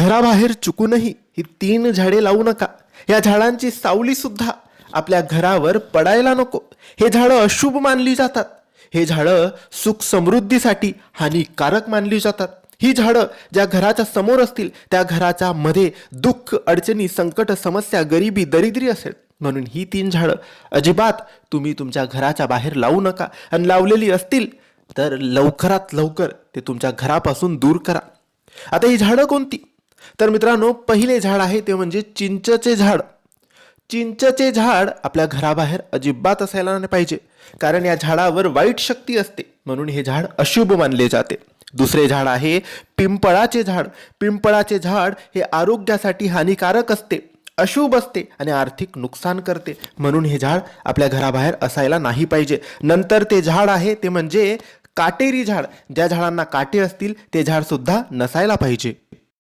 घराबाहेर चुकूनही ही 3 झाडे लावू नका. या झाडांची सावली सुद्धा आपल्या घरावर पडायला नको. हे झाडं अशुभ मानली जातात. हे झाडं सुख समृद्धीसाठी हानिकारक मानली जातात. ही झाडं ज्या घराच्या समोर असतील त्या घराच्या मध्ये दुःख, अडचणी, संकट, समस्या, गरिबी, दरिद्री असेल. म्हणून ही 3 झाडं अजिबात तुम्ही तुमच्या घराच्या बाहेर लावू नका. आणि लावलेली असतील तर लवकरात लवकर ते तुमच्या घरापासून दूर करा. आता ही झाडं कोणती? तर मित्रांनो, पहिले झाड आहे ते म्हणजे चिंचेचे झाड. चिंचेचे झाड आपल्या घराबाहेर अजिबात असायला नाही पाहिजे, कारण या झाडावर वाईट शक्ती असते. म्हणून हे झाड अशुभ मानले जाते. दुसरे झाड आहे पिंपळाचे झाड. पिंपळाचे झाड हे आरोग्यासाठी हानिकारक असते, अशुभ असते आणि आर्थिक नुकसान करते. म्हणून हे झाड आपल्या घराबाहेर असायला नाही पाहिजे. नंतर ते झाड आहे ते म्हणजे काटेरी झाड. ज्या झाडांना काटे असतील ते झाड सुद्धा नसायला पाहिजे.